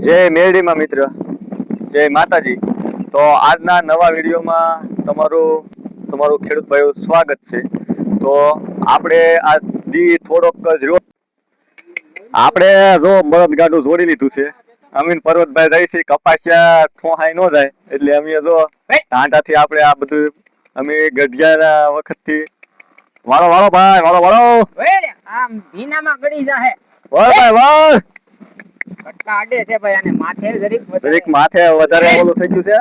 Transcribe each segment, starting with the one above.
જય મેરડીમાં મિત્ર, જય માતાજી. તો આજના નવા વિડીયોમાં તમારું ખેડૂત ભાઈઓ સ્વાગત છે. તો આપણે આજથી થોડોક જ આપણે જો બળદ ગાડું જોડી લીધું છે. અમીન પર્વતભાઈ જાય છે કપાસિયા ઠોહાઈ નો જાય એટલે અમે જો ટાંટાથી આપણે આ બધું અમે ગઢિયાના વખતથી વાળો વાળો ભાઈ વાળો વાળો આમ ભીનામાં ગળી જાહે વાળ ભાઈ વાળ કટકા આડે છે ભાઈ અને માથે જરીક માથે વધારે ઓલું થઈ ગયું છે.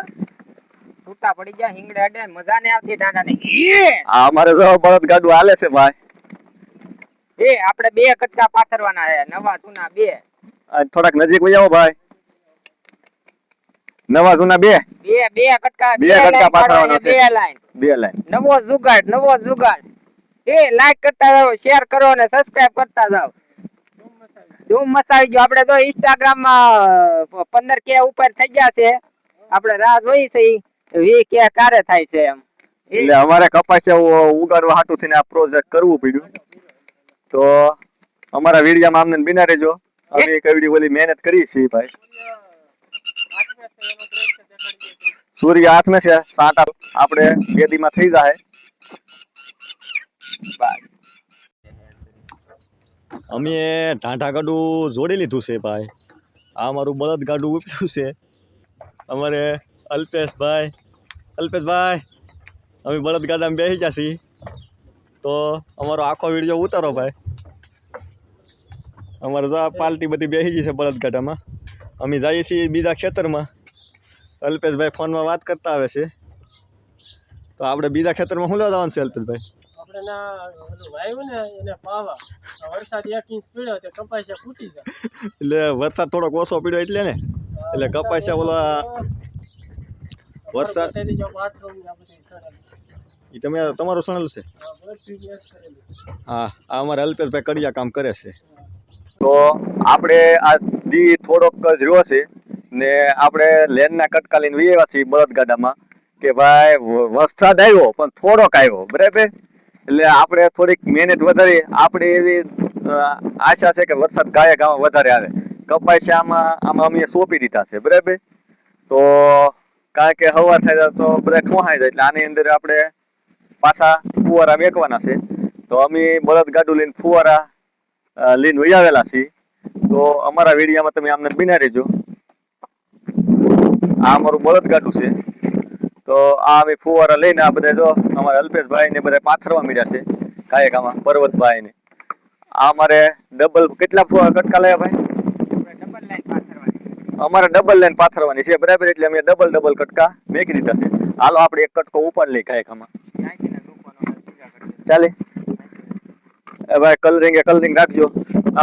છૂટા પડી ગયા હિંગડે અડે મજા નહીં આવતી ટાંટાને. આ અમારે જો બળદ ગાડું હાલે છે ભાઈ. આપણે બે કટકા પાથરવાના છે નવા જૂના બે. થોડાક નજીક વઈ આવો ભાઈ. નવા જૂના બે કટકા પાથરવાના છે. બે લાઈન નવો જુગાડ લાઈક કરતા જાઓ, શેર કરો અને સબસ્ક્રાઇબ કરતા જાઓ. ધૂમ મચાવી ગયો. આપણે તો ઇન્સ્ટાગ્રામ માં 15K ઉપર થઈ ગયા છે. આપણે રાહ જોઈ છે 20K ક્યારે થાય છે એમ. એટલે અમારે કપાસિયા ઉગાડવા હાટું થઈને આ પ્રોજેક્ટ કરવું પડ્યું. તો અમારા વિડીયામાં આમને બિના રહેજો. અમે કેવડી ઓલી મહેનત કરી છે ભાઈ. સૂર્ય હાથમાં છે, સાટા આપણે બેદીમાં થઈ જાય. અમે ઢાંઢા ગાડું જોડી લીધું છે ભાઈ. આ અમારું બળદ ગાડું ઉપડ્યું છે. અમારે અલ્પેશભાઈ અમે બળદ ગાડામાં બેસી ગયા છીએ. તો અમારો આખો વિડીયો ઉતારો ભાઈ. અમારે જો આ પાલટી બધી બેસી ગઈ છે બળદ ગાડામાં. અમે જઈએ છીએ બીજા ખેતરમાં. અલ્પેશભાઈ ફોનમાં વાત કરતા આવે છે. તો આપણે બીજા ખેતરમાં શું લેવા જવાનું છે અલ્પેશભાઈ? એટલે વરસાદ થોડોક ઓછો પડ્યો એટલે ને, એટલે કપાસિયા ઓલા વરસાદ તમારું સુનેલું છે. હા, આ અમારે અલ્પેશભાઈ કડિયા કામ કરે છે. તો આપણે આજથી થોડોક જ રહ્યો છે ને આપણે લેનના કટકા લઈને વિયેવા છીએ બળદગાડામાં કે ભાઈ વરસાદ આવ્યો પણ થોડોક આવ્યો બરાબર. એટલે આપણે થોડીક મહેનત વધારી. આપણે એવી આશા છે કે વરસાદ ગાયે ગામાં વધારે આવે. કપાસિયામાં અમે સોંપી દીધા છે બરાબર. તો કારણ કે હવા થાય તો બધા ઠોહાઈ જાય એટલે આની અંદર આપણે પાછા ફુવારા મેકવાના છે. તો અમે બળદ ગાડું લઈને ફુવારા લઈને વહી આવેલા છીએ. તો અમારા વિડીયામાં તમે આમને બિના રહેજો. આ અમારું બળદ ગાડું છે. તો આ અમે ફુવારા લઈને આ બધા જો અમારા અલ્પેશભાઈ ને બધા પાથરવા મળ્યા છે કાયકામાં. પર્વતભાઈ ને આ અમારે ડબલ કેટલા કટકા લાયા ભાઈ? અમારે ડબલ લાઈન પાથરવાની છે બરાબર. એટલે અમે ડબલ કટકા મેકી દીધા છે. હાલો આપણે એક કટકો ઉપર લઈ કાયકામાં ચાલે. ભાઈ કલરિંગ રાખજો.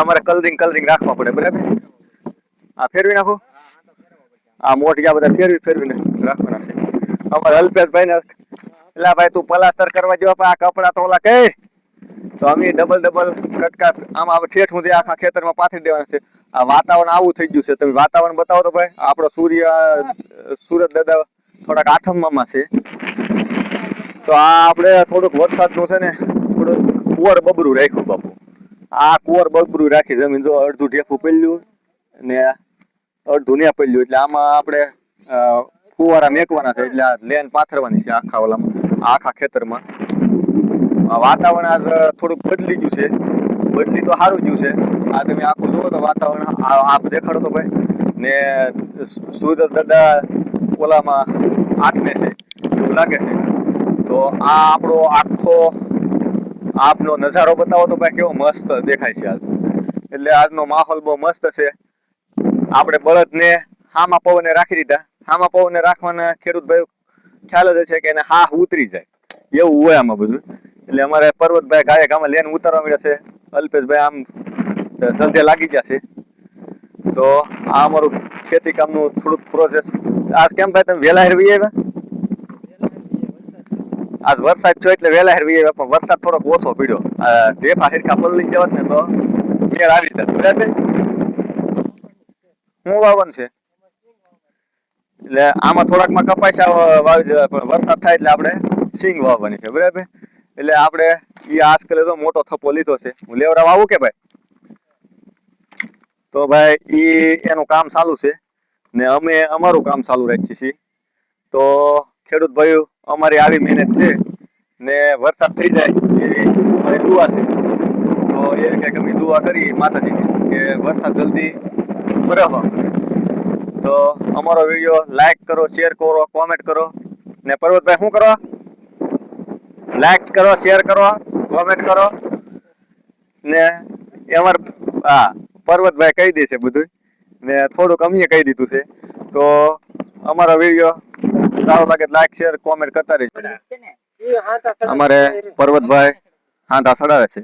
અમારે કલરિંગ રાખવા પડે બરાબર. આ ફેરવી નાખો. આ મોઢિયા બધા ફેરવીને રાખવાના છે. અમારે અલ્પેશભાઈ ને એટલે ભાઈ તું પ્લાસ્ટર કરવા જો આ કપડા તો ઓલા કઈ. તો અમે ડબલ કટકા આમાં ઠેઠ સુધી આખા ખેતરમાં પાથરી દેવાના છે. આ વાતાવરણ આવું થઈ ગયું છે. તમે વાતાવરણ બતાવો તો ભાઈ. આપણો સુરત દાદા થોડાક આથમમાં છે. તો આ આપણે થોડુંક વરસાદનું છે ને થોડુંક કુંવર બબરું રાખ્યું બાપુ. આ કુંવર બબરું રાખી જમીન જો અડધું ઢેફું પેલ્યું ને અડધું ને પેલ્યું. એટલે આમાં આપણે ફુવારા મેકવાના છે. એટલે લેન પાથરવાની છે આખા ઓલામાં આખા ખેતરમાં. વાતાવરણ આજ થોડુંક બદલી ગયું છે. બદલી તો સારું ગયું છે. આ તમે આખું જુઓ તો વાતાવરણ આપ દેખાડો તો ભાઈ. ને સુરત દાદા ઓલામાં આથમે છે એવું લાગે છે. તો આ આપણો આખો આપનો નજારો બતાવો તો ભાઈ કેવો મસ્ત દેખાય છે આજ. એટલે આજનો માહોલ બહુ મસ્ત છે. આપણે બળદને હામા પવને રાખી દીધા. હામા પવને રાખવાના ખેડૂત ભાઈ ખ્યાલ જ છે કે એને હા ઉતરી જાય એવું હોય આમાં બધું. એટલે અમારે પર્વતભાઈ ગાયે ગામાં લેન ઉતારવા મળ્યા છે. અલ્પેશભાઈ આમ ધંધે લાગી ગયા છે. તો આ અમારું ખેતી કામનું થોડુંક પ્રોસેસ. આજ કેમ ભાઈ તમે વહેલા હેરવી આવ્યા? આજ વરસાદ છો એટલે વહેલા હેરવી આવ્યા પણ વરસાદ થોડોક ઓછો પડ્યો. ઢેફા હેરખા પલળી જવાત ને તો મેળ આવી જાય બરાબર. શું વાવવાનું છે? એટલે આમાં થોડાકમાં કપાસિયા વાવી દેવા પણ વરસાદ થાય એટલે આપણે સિંગ વાવવાની છે બરાબર. એટલે આપણે એ આજકાલ તો મોટો થપ્પો લીધો છે. હું લેવડાવ આવું કે ભાઈ? તો ભાઈ એનું કામ ચાલુ છે. ને અમે અમારું કામ ચાલુ રાખીએ છીએ. તો ખેડૂત ભાઈઓ અમારી આવી મહેનત છે ને વરસાદ થઈ જાય એવી અમારી દુઆ છે. તો એ કંઈક અમે દુઆ કરી માતાજીને કે વરસાદ જલ્દી બરાબર. તો અમારો વિડીયો લાઈક કરો, શેર કરો, કોમેન્ટ કરો ને પર્વતભાઈ શું કરો? લાઈક કરો, શેર કરો, કોમેન્ટ કરો ને અમાર હા પર્વતભાઈ કહી દે છે બધું ને થોડુંક અમે કહી દીધું છે. તો અમારો વિડીયો સારો લાગે લાઈક શેર કોમેન્ટ કરતા રહેજો. અમારે પર્વતભાઈ હાંધા સડાવે છે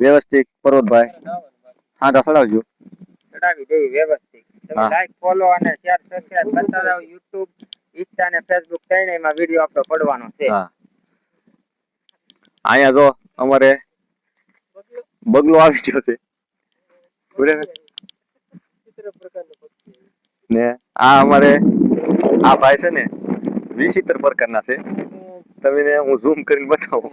વ્યવસ્થિત. પર્વતભાઈ હાંધા સડાવજો. ચડાવી દેવી વ્યવસ્થિત. તમે હા. લાઈક ફોલો અને શેર સબસ્ક્રાઇબ કરતા રહો. YouTube, Insta અને Facebook ત્રણેયમાં વિડીયો આપણો પડવાનો છે. હા અહીંયા જો અમારે બગલો આવી ગયો છે બરાબર ને આ અમારે આ ભાઈ છે ને વિચિત્ર પ્રકારના છે. તમને હું ઝૂમ કરીને બતાવું.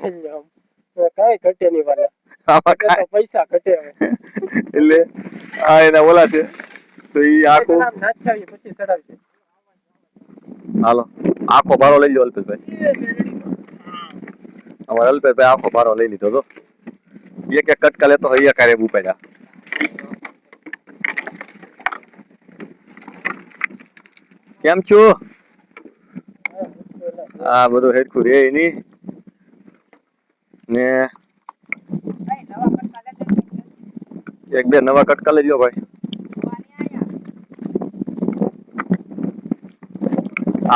કઈ ઘટે નહીં વાલા. આમાં કાંઈ પૈસા ઘટે. એટલે આ એના ઓલા છે તો ઈ આખો પછી ચડાવશે. હાલો આખો ભારો લઈ લો અલ્પેશભાઈ. અમારે અલ્પેશભાઈ આખો ભારો લઈ લીધો તો એક એક કટકા લેતો હોય એક હારે ઉપાડ્યા. કેમ છું? આ બધું હેરખું રે ની ને એક બે નવા કટકા લઈ લો ભાઈ.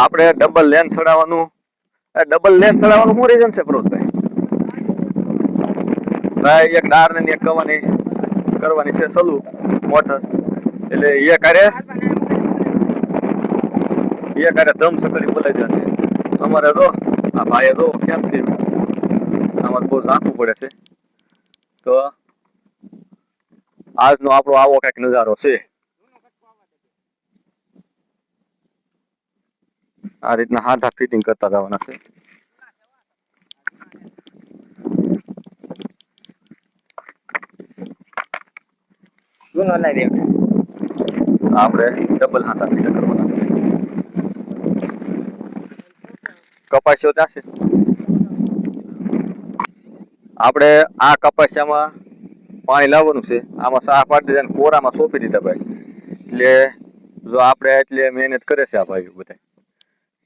આપણે ડબલ લેન ચડાવવાનું. ડબલ લેન ચડાવવાનું શું રીઝન છે પર્વતભાઈ? ભાઈ એક ડાર ને એક કવાની કરવાની છે સલુ મોટર એટલે એ કારે ધમ સકડી બોલાઈ જશે. અમારે જો આ ભાઈએ જો કેમ કે અમારે બહુ ઝાંખું પડે છે. તો આજનો આપણો આવો કઈક નજારો છે. આ રીતના હાથા ફિટિંગ કરતા જવાના છે. આપણે ડબલ હાથા ફિટિંગ કરવાના છે. કપાસ્યો ત્યાં છે. આપણે આ કપાસિયામાં પાણી લાવવાનું છે. આમાં સાહ પાડી દીધા કોરામાં સોંપી દીધા ભાઈ. એટલે જો આપણે એટલે મહેનત કરે છે આ ભાઈ બધા.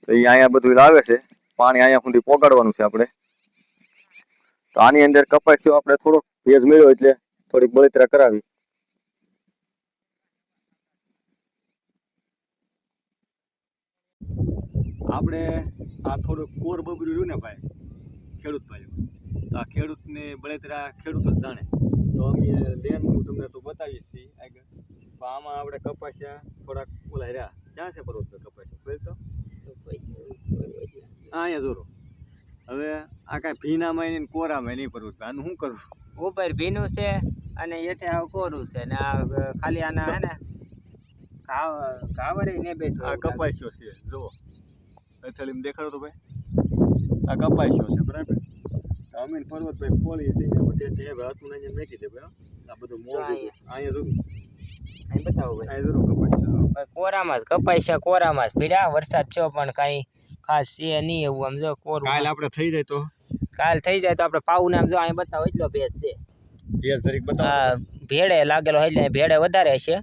તો એ અહીંયા બધું લાવે છે પાણી અહીંયા સુધી પોગાડવાનું છે આપણે. તો આની અંદર કપાસ્યો આપણે થોડોક ભેજ મળ્યો એટલે થોડીક બળતરા કરાવી. આપણે આ થોડુંક કોર બબર્યું રહ્યું ને ભાઈ ખેડૂત ભાઈઓ. તો આ ખેડૂતને બળતરા ખેડૂત જ જાણે. તો અમે લેનનું તમને તો બતાવીએ છીએ આગળ. પણ આમાં આપણે કપાસ્યા થોડાક ઓલા રહ્યા. ક્યાં છે પર્વતભાઈ કપાસ્યા? તો અહીંયા જોરો. હવે આ કાંઈ ભીનામાં નહીં કોરામાં નહીં પર્વતભાઈ. આનું શું કરવું? ઉપર ભીનું છે અને હેઠે આવ કોરું છે ને આ ખાલી આના હે ને ઘાવરે ને બેઠો. આ કપાસ્યો છે જુઓ. અથડીમાં દેખાડો તો ભાઈ. આ કપાસ્યો છે બરાબર. અમે પર્વતભાઈ ખોલીએ છીએ ને હતું ને મેકી દે ભાઈ. આ બધું મોઢું અહીંયા જોયું. અહીં બતાવો ભાઈ. અહીંયા જોરો કપાસ્યો. કોરામાં જ કપાસ્યા કોરામાં જ ભીડા. વરસાદ થયો પણ કાંઈ ખાસ છે નહીં એવું. આમ જો કોરું કાલ આપણે થઈ જાય તો કાલ થઈ જાય તો આપણે પાવું ને આમ જો અહીં બતાવો એટલો ભેજ છે. ભેજ જરીક બતાવો. હા ભેડે લાગેલો એટલે ભેડે વધારે છે.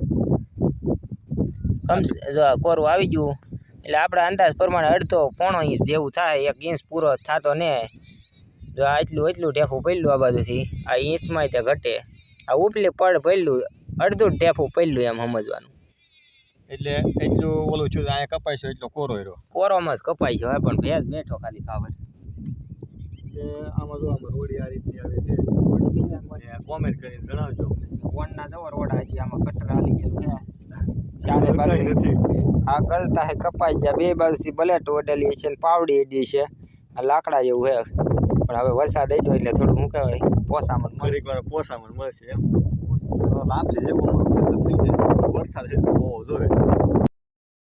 જો કોરું આવી ગયું એટલે આપણા અંદાજ પ્રમાણે અડધો પોણો ઇંચ જેવું થાય. 1 ઇંચ પૂરો થતો ને જો એટલું ઢેફું પડ્યું આ બાજુથી. આ ઇંચમાં તે ઘટે. આ ઉપલી પડ પડ્યું અડધું ઢેફું પડ્યું એમ સમજવાનું. એટલે એટલું ઓલું છું અહીંયા કપાસ્યો એટલો કોરો રહ્યો. કોરોમાં જ કપાય છે પણ ભેજ બેઠો ખાલી ખાવા. એટલે આમાં જો આમાં રોડી આ રીતની આવે છે. કોમેન્ટ કરીને જણાવજો. વનના જવો રોડા હજી આમાં કટરા હાલી ગયેલું છે. ચારે બાજુ નથી. આ ગલતા હે કપાઈ ગયા. બે બાજુથી બ્લેટ ઓડેલી છે ને પાવડી એડી છે. આ લાકડા જેવું હે પણ હવે વરસાદ આવ્યો એટલે થોડું શું કહેવાય પોસામણ મળે. ઘડીક વાર પોસામણ મળશે એમ. લાપસી જેવું અમારું ખેતર થઈ જાય. વરસાદ એટલો હોવો જોઈએ.